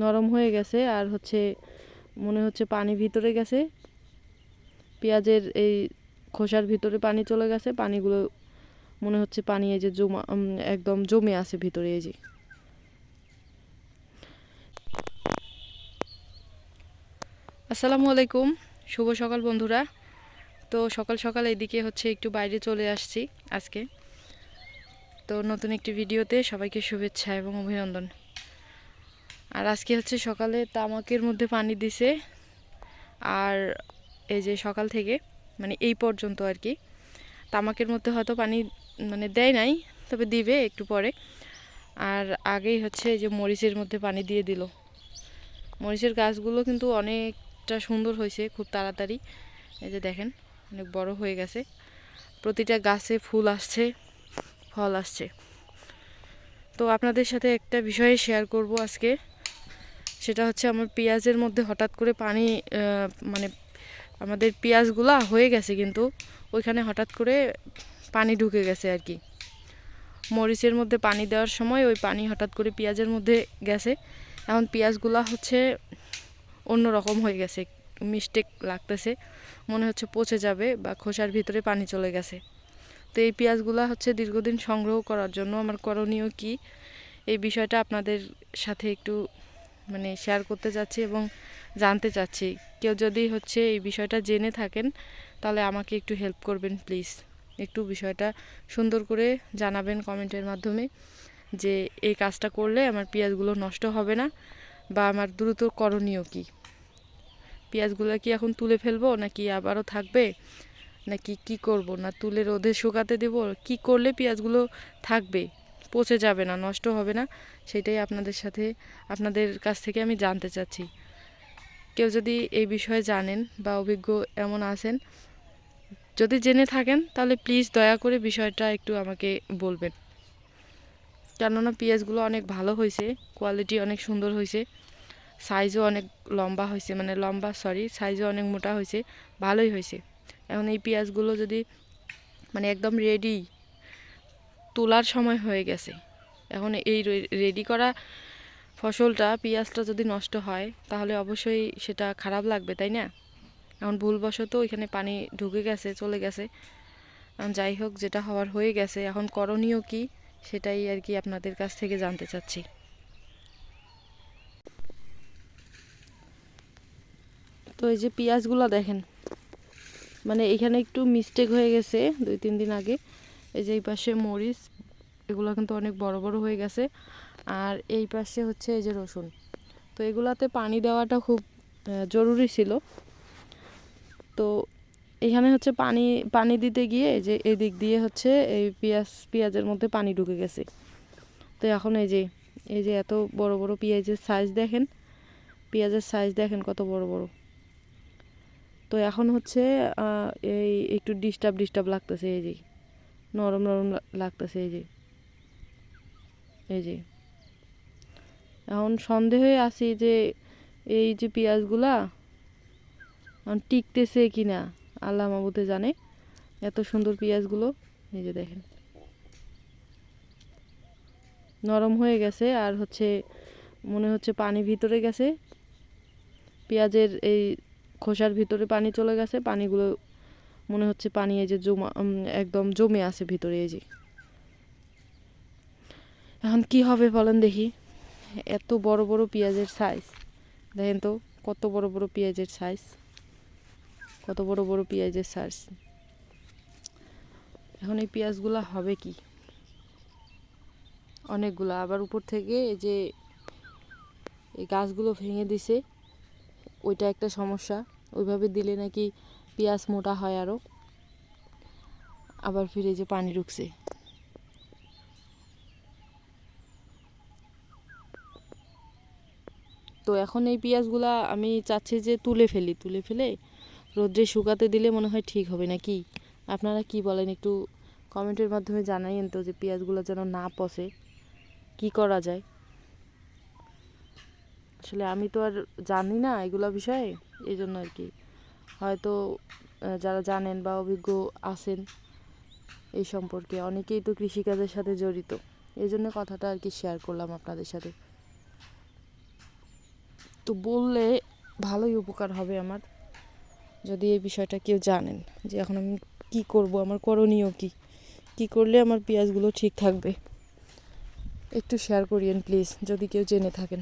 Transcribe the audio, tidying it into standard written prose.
নরম হয়ে গেছে আর হচ্ছে মনে হচ্ছে পানি ভিতরে গেছে, পেঁয়াজের এই খোসার ভিতরে পানি চলে গেছে, পানিগুলো মনে হচ্ছে পানি এই যে জমা একদম জমে আছে ভিতরে। এই যে আসসালামু আলাইকুম, শুভ সকাল বন্ধুরা। তো সকাল সকাল এদিকে হচ্ছে একটু বাইরে চলে আসছি আজকে। তো নতুন একটি ভিডিওতে সবাইকে শুভেচ্ছা এবং অভিনন্দন। আর আজকে হচ্ছে সকালে তামাকের মধ্যে পানি দিছে, আর এই যে সকাল থেকে মানে এই পর্যন্ত আর কি তামাকের মধ্যে হয়তো পানি মানে দেয় নাই, তবে দিবে একটু পরে। আর আগেই হচ্ছে এই যে মরিচের মধ্যে পানি দিয়ে দিল। মরিচের গাছগুলো কিন্তু অনেকটা সুন্দর হয়েছে খুব তাড়াতাড়ি। এই যে দেখেন অনেক বড় হয়ে গেছে, প্রতিটা গাছে ফুল আসছে, ফল আসছে। তো আপনাদের সাথে একটা বিষয়ে শেয়ার করব আজকে, সেটা হচ্ছে আমার পেঁয়াজের মধ্যে হঠাৎ করে পানি মানে আমাদের পেঁয়াজগুলা হয়ে গেছে কিন্তু ওইখানে হঠাৎ করে পানি ঢুকে গেছে আর কি। মরিচের মধ্যে পানি দেওয়ার সময় ওই পানি হঠাৎ করে পেঁয়াজের মধ্যে গেছে। এখন পেঁয়াজগুলা হচ্ছে অন্য রকম হয়ে গেছে, মিস্টেক লাগতেছে, মনে হচ্ছে পচে যাবে বা খোসার ভিতরে পানি চলে গেছে। তো এই পেঁয়াজগুলা হচ্ছে দীর্ঘদিন সংগ্রহ করার জন্য আমার করণীয় কি, এই বিষয়টা আপনাদের সাথে একটু মানে শেয়ার করতে চাচ্ছি এবং জানতে চাচ্ছি। কেউ যদি হচ্ছে এই বিষয়টা জেনে থাকেন তাহলে আমাকে একটু হেল্প করবেন প্লিজ। একটু বিষয়টা সুন্দর করে জানাবেন কমেন্টের মাধ্যমে যে এই কাজটা করলে আমার পেঁয়াজগুলো নষ্ট হবে না, বা আমার দ্রুত করণীয় কি। পেঁয়াজগুলো কি এখন তুলে ফেলবো নাকি আবারও থাকবে, নাকি কি করব, না তুলে রোদে শুকাতে দেব, কি করলে পেঁয়াজগুলো থাকবে, পচে যাবে না, নষ্ট হবে না, সেটাই আপনাদের কাছ থেকে আমি জানতে চাচ্ছি। কেউ যদি এই বিষয়ে জানেন বা অভিজ্ঞ এমন আছেন, যদি জেনে থাকেন তাহলে প্লিজ দয়া করে বিষয়টা একটু আমাকে বলবেন। কেননা পেঁয়াজগুলো অনেক ভালো হয়েছে, কোয়ালিটি অনেক সুন্দর হয়েছে, সাইজও অনেক লম্বা হয়েছে, মানে সাইজও অনেক মোটা হয়েছে, ভালোই হয়েছে। এখন এই পেঁয়াজগুলো যদি মানে একদম রেডি, তোলার সময় হয়ে গেছে, এখন এই রেডি করা ফসলটা পেঁয়াজটা যদি নষ্ট হয় তাহলে অবশ্যই সেটা খারাপ লাগবে, তাই না? এখন ভুলবশত ওইখানে পানি ঢুকে গেছে, চলে গেছে। যাই হোক, যেটা হওয়ার হয়ে গেছে, এখন করণীয় কি সেটাই আর কি আপনাদের কাছ থেকে জানতে চাচ্ছি। তো এই যে পেঁয়াজগুলো দেখেন, মানে এখানে একটু মিস্টেক হয়ে গেছে 2-3 দিন আগে। এই যে এই পাশে মরিচ, এগুলো কিন্তু অনেক বড় বড় হয়ে গেছে। আর এই পাশে হচ্ছে এই যে রসুন। তো এগুলাতে পানি দেওয়াটা খুব জরুরি ছিল। তো এখানে হচ্ছে পানি পানি দিতে গিয়ে যে এই দিক দিয়ে হচ্ছে এই পেঁয়াজের মধ্যে পানি ঢুকে গেছে। তো এখন এই যে এত বড় বড় পেঁয়াজের সাইজ দেখেন, পেঁয়াজের সাইজ দেখেন কত বড় বড়। তো এখন হচ্ছে এই একটু ডিস্টার্ব লাগতেছে, এই যে নরম নরম লাগতেছে, এই যে এখন সন্দেহে আছি যে এই যে পেঁয়াজগুলা এখন টিকতেছে কিনা, আল্লাহ মাবুতে জানে। এত সুন্দর পেঁয়াজগুলো, এই যে দেখেন নরম হয়ে গেছে আর হচ্ছে মনে হচ্ছে পানি ভিতরে গেছে, পেঁয়াজের এই খোসার ভিতরে পানি চলে গেছে, পানিগুলো মনে হচ্ছে পানি এই যে জমা একদম জমে আছে ভিতরে। এই যে এখন কি হবে বলেন দেখি। এত বড় বড় পেঁয়াজের সাইজ দেখেন তো, কত বড় বড় পেঁয়াজের সাইজ, কত বড় বড় পেঁয়াজের সাইজ। এখন এই পেঁয়াজগুলা হবে কি, অনেকগুলা। আবার উপর থেকে এই যে এই গাছগুলো ভেঙে দিছে, ওইটা একটা সমস্যা। ওইভাবে দিলে নাকি পেঁয়াজ মোটা হয় আরও। আবার ফিরে যে পানি ঢুকছে। তো এখন এই পেঁয়াজগুলা আমি চাচ্ছি যে তুলে ফেলে রোদ্রে শুকাতে দিলে মনে হয় ঠিক হবে নাকি। আপনারা কি বলেন একটু কমেন্টের মাধ্যমে জানাইন তো, যে পেঁয়াজগুলো যেন না পচে কি করা যায়। আসলে আমি তো আর জানি না এগুলো বিষয়ে, এই জন্য আর কি। হয়তো যারা জানেন বা অভিজ্ঞ আছেন এই সম্পর্কে, অনেকেই তো কৃষিকাজের সাথে জড়িত, এই জন্য কথাটা আর কি শেয়ার করলাম আপনাদের সাথে। তো বললে ভালোই উপকার হবে আমার, যদি এই বিষয়টা কেউ জানেন যে এখন আমি কী করব, আমার করণীয় কী করলে আমার পেঁয়াজগুলো ঠিক থাকবে। একটু শেয়ার করিয়েন প্লিজ যদি কেউ জেনে থাকেন।